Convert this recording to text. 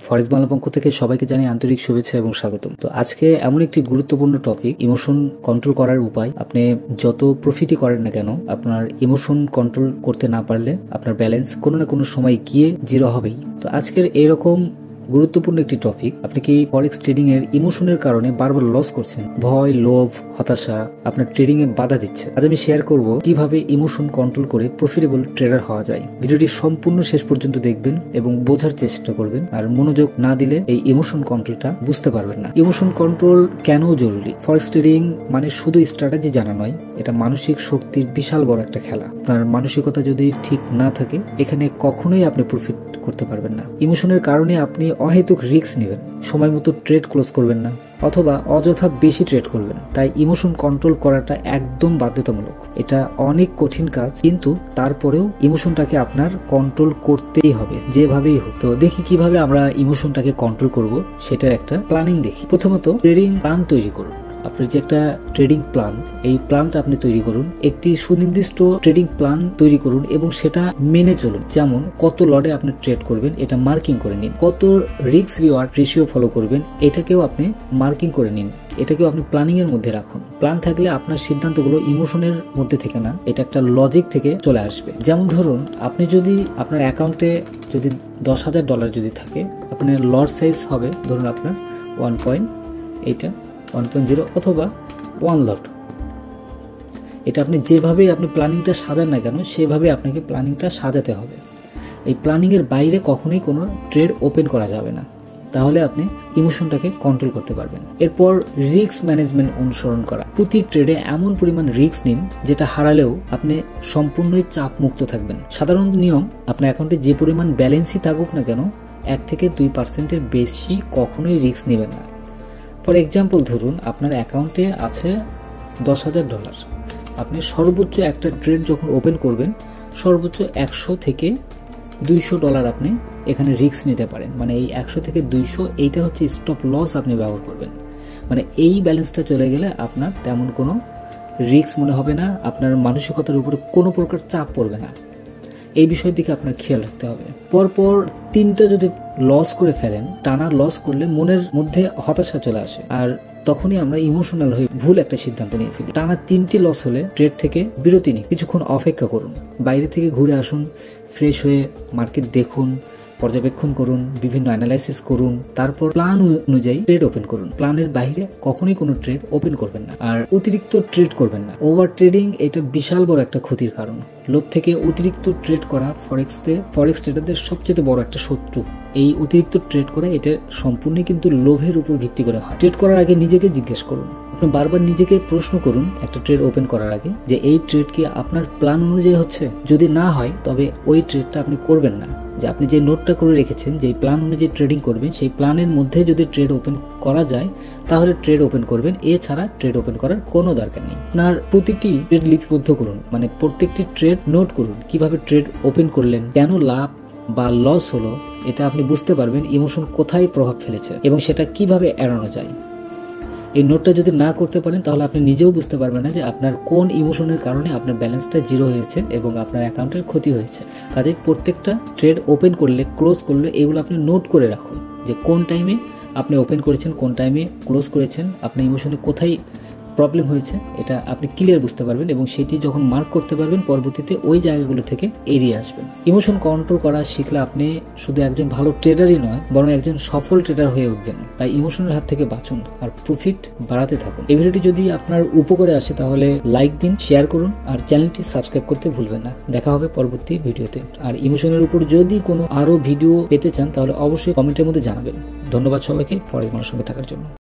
ফরেক্স বাংলা পক্ষ থেকে সবাইকে জানাই আন্তরিক শুভেচ্ছা এবং স্বাগতম। তো আজকে এমন একটি গুরুত্বপূর্ণ টপিক, ইমোশন কন্ট্রোল করার উপায়। আপনি যত প্রফিটই করেন না কেন, আপনার ইমোশন কন্ট্রোল করতে না পারলে আপনার ব্যালেন্স কোনো না কোনো সময় গিয়ে জিরো হবেই। তো আজকের এরকম গুরুত্বপূর্ণ একটি টপিক, আপনি কি ফরেক্স ট্রেডিং এর ইমোশনের কারণে বারবার লস করছেন, ভয়, লোভ, হতাশা আপনার ট্রেডিং এ বাধা দিচ্ছে। আজ আমি শেয়ার করব কিভাবে ইমোশন কন্ট্রোল করে প্রফিটেবল ট্রেডার হওয়া যায়। ভিডিওটি সম্পূর্ণ শেষ পর্যন্ত দেখবেন এবং বোঝার চেষ্টা করবেন, আর মনোযোগ না দিলে এই ইমোশন কন্ট্রোলটা বুঝতে পারবেন না। ইমোশন কন্ট্রোল কেন জরুরি? ফরেক্স ট্রেডিং মানে শুধু স্ট্র্যাটেজি জানা নয়, এটা মানসিক শক্তির বিশাল বড় একটা খেলা। আপনার মানসিকতা যদি ঠিক না থাকে, এখানে কখনোই আপনি প্রফিট করতে পারবেন না। ইমোশনের কারণে আপনি অহেতুক রিস্ক নেবেন, সময় মতো ট্রেড ক্লোজ করবেন না, অথবা অযথা বেশি ট্রেড করবেন। তাই ইমোশন কন্ট্রোল করাটা একদম বাধ্যতামূলক। এটা অনেক কঠিন কাজ, কিন্তু তারপরেও ইমোশনটাকে আপনার কন্ট্রোল করতেই হবে, যেভাবেই হোক। তো দেখি কিভাবে আমরা ইমোশনটাকে কন্ট্রোল করব, সেটার একটা প্ল্যানিং দেখি। প্রথমত ট্রেডিং প্ল্যান তৈরি করুন। আপনার যে একটা ট্রেডিং প্ল্যান, এই প্ল্যানটা আপনি তৈরি করুন। একটি সুনির্দিষ্ট ট্রেডিং প্ল্যান তৈরি করুন এবং সেটা মেনে চলুন। যেমন কত লটে আপনি ট্রেড করবেন, এটা মার্কিং করে নিন। কত রিস্ক রিওয়ার্ড রেশিও ফলো করবেন, এটাকেও আপনি মার্কিং করে নিন। এটাকেও আপনি প্ল্যানিং এর মধ্যে রাখুন। প্ল্যান থাকলে আপনার সিদ্ধান্তগুলো ইমোশনের মধ্যে থেকে না, এটা একটা লজিক থেকে চলে আসবে। যেমন ধরুন, আপনি যদি আপনার অ্যাকাউন্টে যদি $10,000 যদি থাকে, আপনার লট সাইজ হবে ধরুন আপনার 1.0 অথবা 1 লট। এটা আপনি যেভাবে আপনি প্ল্যানিংটা সাজান না কেন, সেভাবে আপনাকে প্ল্যানিংটা সাজাতে হবে। এই প্ল্যানিংয়ের বাইরে কখনোই কোনো ট্রেড ওপেন করা যাবে না, তাহলে আপনি ইমোশনটাকে কন্ট্রোল করতে পারবেন। এরপর রিস্ক ম্যানেজমেন্ট অনুসরণ করা। প্রতি ট্রেডে এমন পরিমাণ রিস্ক নিন যেটা হারালেও আপনি সম্পূর্ণই চাপ মুক্ত থাকবেন। সাধারণ নিয়ম, আপনার অ্যাকাউন্টে যে পরিমাণ ব্যালেন্সই থাকুক না কেন, 1 থেকে 2% বেশি কখনোই রিস্ক নেবেন না। ফর এক্সাম্পল, ধরুন আপনার অ্যাকাউন্টে আছে $10,000। আপনি সর্বোচ্চ একটা ট্রেড যখন ওপেন করবেন, সর্বোচ্চ $100 থেকে $200 আপনি এখানে রিস্ক নিতে পারেন। মানে এই 100 থেকে 200, এইটা হচ্ছে স্টপ লস আপনি ব্যবহার করবেন। মানে এই ব্যালেন্সটা চলে গেলে আপনার তেমন কোনো রিস্ক মনে হবে না, আপনার মানসিকতার উপরে কোনো প্রকার চাপ পড়বে না। এই বিষয়ের দিকে আপনার খেয়াল রাখতে হবে। পরপর 3টা যদি লস করে ফেলেন, টানা লস করলে মনের মধ্যে হতাশা চলে আসে, আর তখনই আমরা ইমোশনাল হয়ে ভুল একটা সিদ্ধান্ত নিয়ে ফেলি। টানা 3টি লস হলে ট্রেড থেকে বিরতি নিন, কিছুক্ষণ অপেক্ষা করুন, বাইরে থেকে ঘুরে আসুন, ফ্রেশ হয়ে মার্কেট দেখুন, পর্যবেক্ষণ করুন, বিভিন্ন অ্যানালাইসিস করুন, তারপর প্ল্যান অনুযায়ী ট্রেড ওপেন করুন। প্ল্যানের বাইরে কখনোই কোনো ট্রেড ওপেন করবেন না, আর অতিরিক্ত ট্রেড করবেন না। ওভার ট্রেডিং এটা বিশাল বড় একটা ক্ষতির কারণ। লোভ থেকে অতিরিক্ত ট্রেড করা ফরেক্স ট্রেডারদের সবচেয়ে বড় একটা শত্রু। এই অতিরিক্ত ট্রেড করা এটা সম্পূর্ণ কিন্তু লোভের উপর ভিত্তি করে হয়। ট্রেড করার আগে নিজেকে জিজ্ঞেস করুন, আপনি বারবার নিজেকে প্রশ্ন করুন একটা ট্রেড ওপেন করার আগে, যে এই ট্রেড কি আপনার প্ল্যান অনুযায়ী হচ্ছে? যদি না হয়, তবে ওই ট্রেডটা আপনি করবেন না। যে আপনি যে নোটটা করে রেখেছেন, যে প্ল্যান অনুযায়ী ট্রেডিং করবেন, সেই প্ল্যানের মধ্যে যদি ট্রেড ওপেন করা যায়, তাহলে ট্রেড ওপেন করবেন। এছাড়া ট্রেড ওপেন করার কোনো দরকার নেই। আপনার প্রতিটি ট্রেড লিপিবদ্ধ করুন, মানে প্রত্যেকটি ট্রেড নোট করুন। কিভাবে ট্রেড ওপেন করলেন, কেন লাভ বা লস হলো, এটা আপনি বুঝতে পারবেন ইমোশন কোথায় প্রভাব ফেলেছে এবং সেটা কিভাবে এড়ানো যায়। এই নোটটা যদি না করতে পারেন, তাহলে আপনি নিজেও বুঝতে পারবেন না যে আপনার কোন ইমোশনের কারণে আপনার ব্যালেন্সটা জিরো হয়েছে এবং আপনার অ্যাকাউন্টের ক্ষতি হয়েছে। কাজে প্রত্যেকটা ট্রেড ওপেন করলে, ক্লোজ করলে, এগুলো আপনি নোট করে রাখুন, যে কোন টাইমে আপনি ওপেন করেছেন, কোন টাইমে ক্লোজ করেছেন, আপনার ইমোশনে কোথায় প্রবলেম হয়েছে, এটা আপনি ক্লিয়ার বুঝতে পারবেন এবং সেটি যখন মার্ক করতে পারবেন, পরবর্তীতে ওই জায়গাগুলো থেকে এড়িয়ে আসবেন। ইমোশন কন্ট্রোল করা শিখলে আপনি শুধু একজন ভালো ট্রেডারই নয়, বরং একজন সফল ট্রেডার হয়ে উঠবেন। তাই ইমোশনের হাত থেকে বাঁচুন আর প্রফিট বাড়াতে থাকুন। এই ভিডিওটি যদি আপনার উপকারে আসে, তাহলে লাইক দিন, শেয়ার করুন, আর চ্যানেলটি সাবস্ক্রাইব করতে ভুলবেন না। দেখা হবে পরবর্তী ভিডিওতে। আর ইমোশনের উপর যদি কোনো আরো ভিডিও পেতে চান, তাহলে অবশ্যই কমেন্টের মধ্যে জানাবেন। ধন্যবাদ সবাইকে ফরেক্স বাংলার সঙ্গে থাকার জন্য।